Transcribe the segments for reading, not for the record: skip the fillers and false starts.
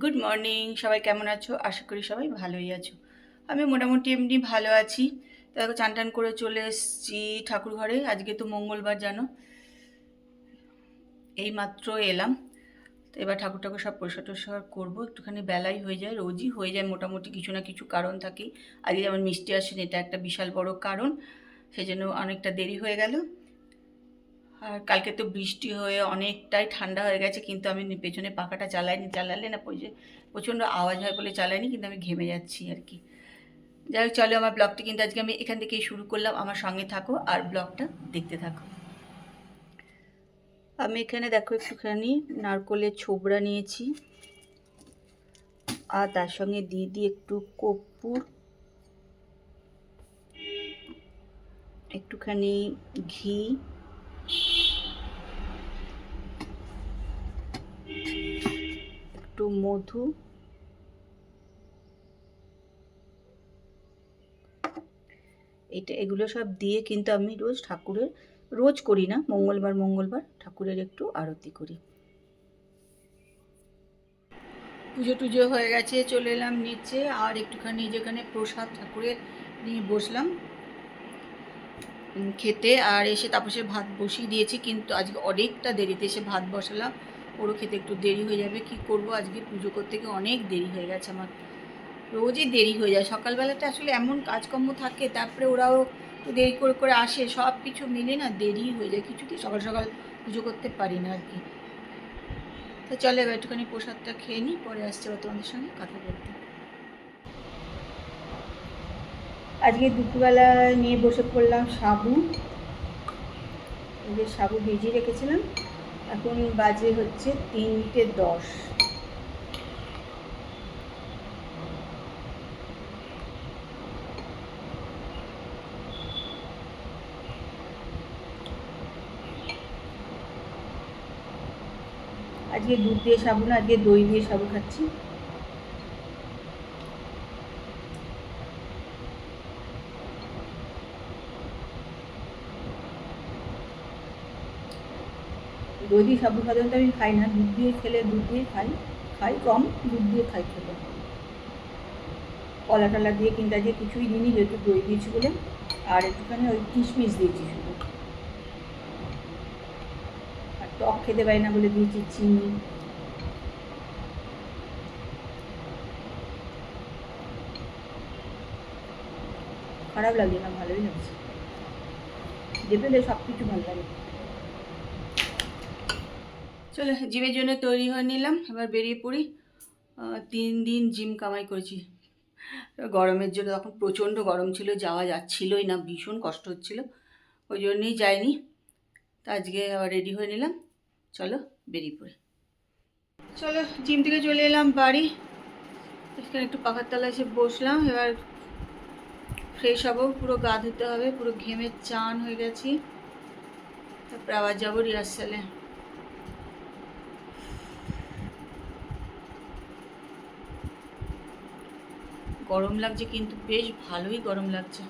Good morning, সবাই কেমন আছো? আশা করি সবাই ভালোই আছো। আমি মোটামুটি এমনি ভালো আছি। তো দেখো চান টান করে চলে এসেছি ঠাকুর ঘরে। আজকে তো মঙ্গলবার জানো, এই মাত্র এলাম। তো এবার ঠাকুর ঠাকুর সব পরিষ্কার টরিষ্কার করবো। একটুখানি বেলাই হয়ে যায়, রোজই হয়ে যায় মোটামুটি, কিছু না কিছু কারণ থাকেই। আজকে যেমন মিষ্টি আসেন, এটা একটা বিশাল বড় কারণ, সেই জন্য অনেকটা দেরি হয়ে গেল। আর কালকে তো বৃষ্টি হয়ে অনেকটাই ঠান্ডা হয়ে গেছে, কিন্তু আমি পেছনে পাখাটা চালাইনি। চালালে না প্রচণ্ড আওয়াজ হয় বলে চালাইনি, কিন্তু আমি ঘেমে যাচ্ছি আর কি। যাই হোক, চলো আমার ব্লগটি কিন্তু আজকে আমি এখান থেকেই শুরু করলাম। আমার সঙ্গে থাকো আর ব্লগটা দেখতে থাকো। আমি এখানে দেখো একটুখানি নারকোলের ছোবড়া নিয়েছি, আর তার সঙ্গে দিয়ে দিই একটু কর্পূর, একটুখানি ঘি, একটু মধু, এগুলো সব দিয়ে কিন্তু আমি রোজ করি না, মঙ্গলবার মঙ্গলবার ঠাকুরের একটু আরতি করি। পুজো টুজো হয়ে গেছে, চলে এলাম নিচে, আর একটুখানি যেখানে প্রসাদ ঠাকুরের নিয়ে বসলাম খেতে। আর এসে তাপসে ভাত বসিয়ে দিয়েছি, কিন্তু আজকে অনেকটা দেরিতে এসে ভাত বসালাম। ওরও খেতে একটু দেরি হয়ে যাবে, কি করব, আজকে পুজো করতে গিয়ে অনেক দেরি হয়ে গেছে আমার। রোজই দেরি হয়ে যায়, সকালবেলাটা আসলে এমন কাজকর্ম থাকে, তারপরে ওরাও তো দেরি করে করে আসে, সব কিছু মিলে না দেরি হয়ে যায়, কিছুতেই সকাল সকাল পুজো করতে পারি না আর কি। তো চলে এবার একটুখানি প্রসাদটা খেয়ে নিই, পরে আসছে তোমাদের সঙ্গে কথা বলতে। আজকে দুপুরবেলা নিয়ে বসে পড়লাম সাবু। এই যে সাবু ভিজিয়ে রেখেছিলাম, এখন বাজে হচ্ছে 3টে 10। আজকে দুধ দিয়ে সাবু না, আজকে দই দিয়ে সাবু খাচ্ছি। দই দিয়ে সাবু সাধারণত আমি খাই না, দুধ দিয়ে খেলে দুধ দিয়ে খাই, কম, দুধ দিয়ে খাই খেলে। কলা টলা দিয়ে কিন্তু আজকে কিছুই দিইনি, যেহেতু দই দিয়েছি বলে। আর একটুখানি ওই কিশমিশ দিয়েছি শুধু। আর টক খেতে পারি না বলে দিয়েছি চিনি। খারাপ লাগছে না, ভালোই লাগছে, খিদে পেলে সব কিছু ভালো লাগে। চলো জিমের জন্য তৈরি হয়ে নিলাম, এবার বেরিয়ে পড়ি। 3 দিন জিম কামাই করেছি গরমের জন্য, তখন প্রচণ্ড গরম ছিল, যাওয়া যাচ্ছিলই না, ভীষণ কষ্ট হচ্ছিল, ওই জন্যই যাইনি। তা আজকে আবার রেডি হয়ে নিলাম, চলো বেরিয়ে পড়ি। চলো জিম থেকে চলে এলাম বাড়ি, এখানে একটু পাখার তলায় এসে বসলাম। এবার ফ্রেশ হবো, পুরো গা ধুতে হবে, পুরো ঘেমে চান হয়ে গেছি। তারপরে আবার যাবো রিহার্সালে। গরম লাগছে, কিন্তু বেশ ভালোই গরম লাগছে।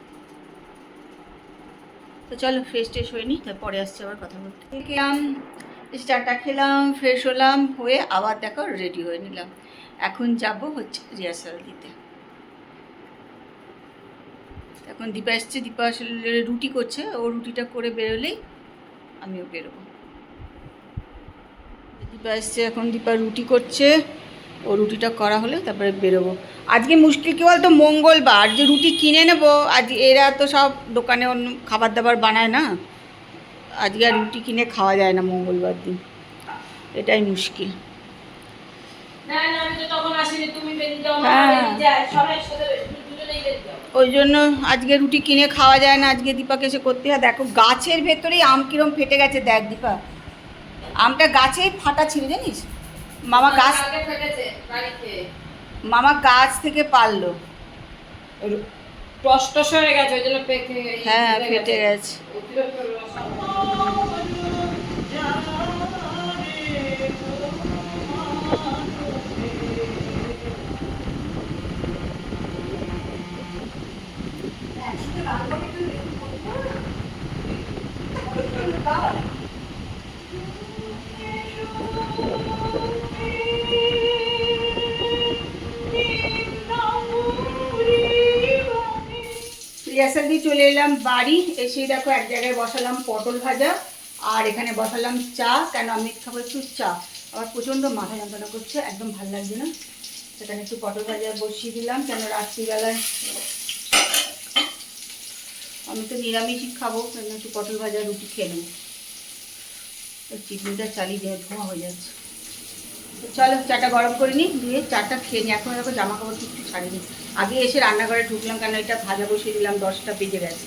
তো চলো ফ্রেশ ট্রেশ হয়ে নিই, তারপরে আসছে আবার কথা বলতে। খেলাম, এসে চাটা খেলাম, ফ্রেশ হলাম, হয়ে আবার দেখো রেডি হয়ে নিলাম। এখন যাব হচ্ছে রিহার্সাল দিতে। এখন দীপা এসছে, দীপা আসলে রুটি করছে, ও রুটিটা করে বেরোলেই আমিও বেরোবো। দীপা এসছে, এখন দীপা রুটি করছে, ও রুটিটা করা হলে তারপরে বেরোবো। আজকে মুশকিল কী বলতো, মঙ্গলবার যে রুটি কিনে নেবো, আজ এরা তো সব দোকানে অন্য খাবার দাবার বানায় না, আজকে আর রুটি কিনে খাওয়া যায় না মঙ্গলবার দিন, এটাই মুশকিল। ওই জন্য আজকে রুটি কিনে খাওয়া যায় না, আজকে দীপাকে এসে করতে হয়। দেখো গাছের ভেতরেই আম কিরম ফেটে গেছে, দেখ দীপা, আমটা গাছেই ফাটা ছিল জানিস, মামা গাছ থেকে পারলো, টস টস হয়ে গেছে, ওই জন্য হ্যাঁ ফেটে গেছে। রিহার্সাল দিয়ে চলে এলাম বাড়ি। এসে দেখো এক জায়গায় বসালাম পটল ভাজা, আর এখানে বসালাম চা। কেন আমি খাবো একটু চা, আবার প্রচণ্ড মাথা যন্ত্রণা করছে, একদম ভালো লাগছে না। সেখানে একটু পটল ভাজা বসিয়ে দিলাম, কেন রাত্রিবেলায় আমি তো নিরামিষই খাবো, কেন একটু পটল ভাজা রুটি খেয়ে নেবো। চিকনিটা চালিয়ে দিয়ে ধোঁয়া হয়ে যাচ্ছে। চলো চাটা গরম করে নিই, দিয়ে চাটা খেয়ে নিই। এখন দেখো জামা কাপড় কিছু ছাড়িনি, আগে এসে রান্নাঘরে ঢুকলাম, কেন এটা ভাজা বসিয়ে দিলাম, 10টা বেজে গেছে।